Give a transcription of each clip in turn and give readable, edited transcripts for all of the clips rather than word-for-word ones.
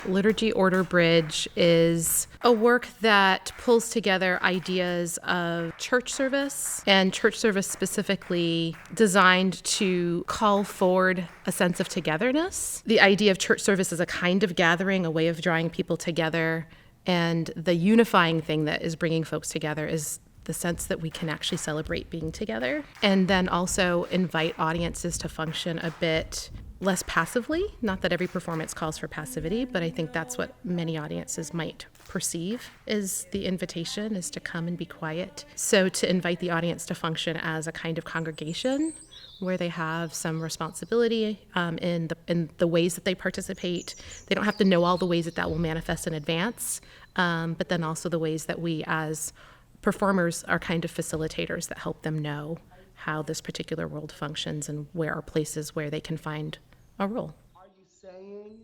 Liturgy Order Bridge is a work that pulls together ideas of church service, and church service specifically designed to call forward a sense of togetherness. The idea of church service as a kind of gathering, a way of drawing people together, and the unifying thing that is bringing folks together is the sense that we can actually celebrate being together, and then also invite audiences to function a bit less passively. Not that every performance calls for passivity, but I think that's what many audiences might perceive is the invitation, is to come and be quiet. So to invite the audience to function as a kind of congregation where they have some responsibility in the ways that they participate. They don't have to know all the ways that that will manifest in advance, but then also the ways that we as performers are kind of facilitators that help them know how this particular world functions and where are places where they can find a role. Are you saying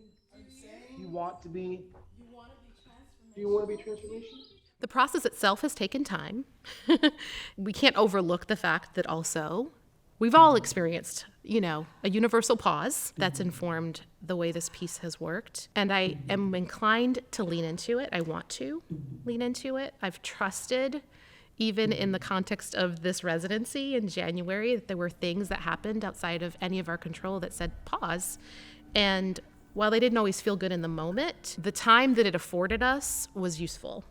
you want to be transformational? Do you want to be transformational? The process itself has taken time. We can't overlook the fact that also we've all experienced, a universal pause that's informed the way this piece has worked. And I am inclined to lean into it. I want to lean into it. I've trusted, even in the context of this residency in January, that there were things that happened outside of any of our control that said pause. And while they didn't always feel good in the moment, the time that it afforded us was useful.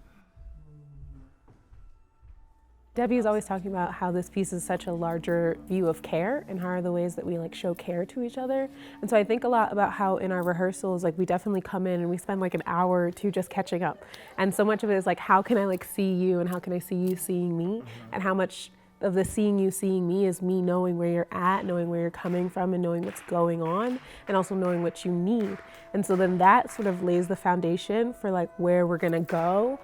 Debbie is always talking about how this piece is such a larger view of care and how are the ways that we show care to each other. And so I think a lot about how in our rehearsals, we definitely come in and we spend an hour or two just catching up. And so much of it is how can I see you and how can I see you seeing me? And how much of the seeing me is me knowing where you're at, knowing where you're coming from and knowing what's going on and also knowing what you need. And so then that sort of lays the foundation for where we're gonna go.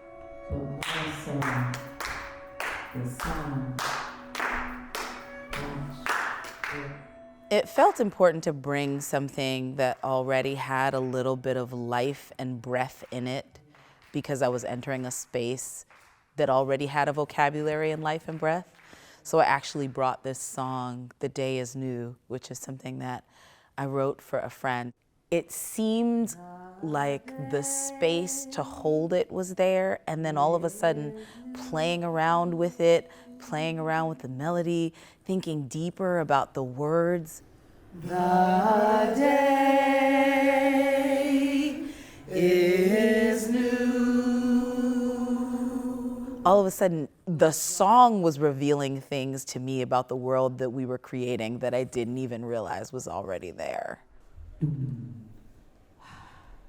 It felt important to bring something that already had a little bit of life and breath in it because I was entering a space that already had a vocabulary and life and breath. So I actually brought this song, The Day Is New, which is something that I wrote for a friend. It seemed like the space to hold it was there, and then all of a sudden playing around with it, playing around with the melody, thinking deeper about the words. The day is new. All of a sudden, the song was revealing things to me about the world that we were creating that I didn't even realize was already there.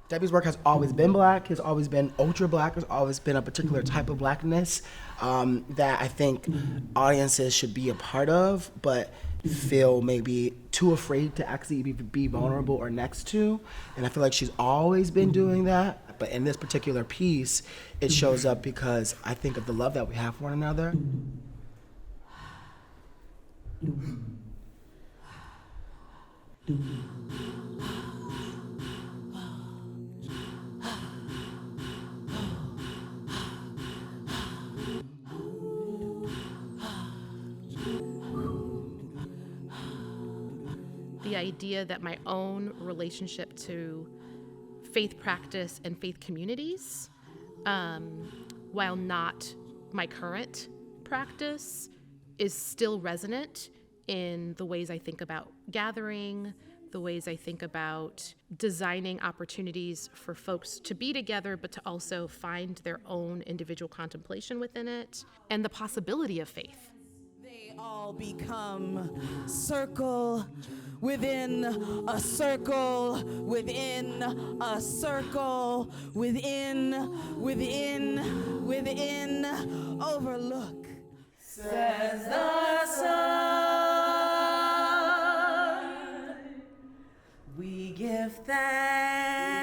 Debbie's work has always been Black, has always been ultra Black, has always been a particular type of Blackness that I think audiences should be a part of, but feel maybe too afraid to actually be vulnerable or next to. And I feel like she's always been doing that, but in this particular piece, it shows up because I think of the love that we have for one another. The idea that my own relationship to faith practice and faith communities, while not my current practice, is still resonant in the ways I think about gathering, the ways I think about designing opportunities for folks to be together, but to also find their own individual contemplation within it, and the possibility of faith. They all become circle within a circle, within a circle, within, overlook. says the sun. We give thanks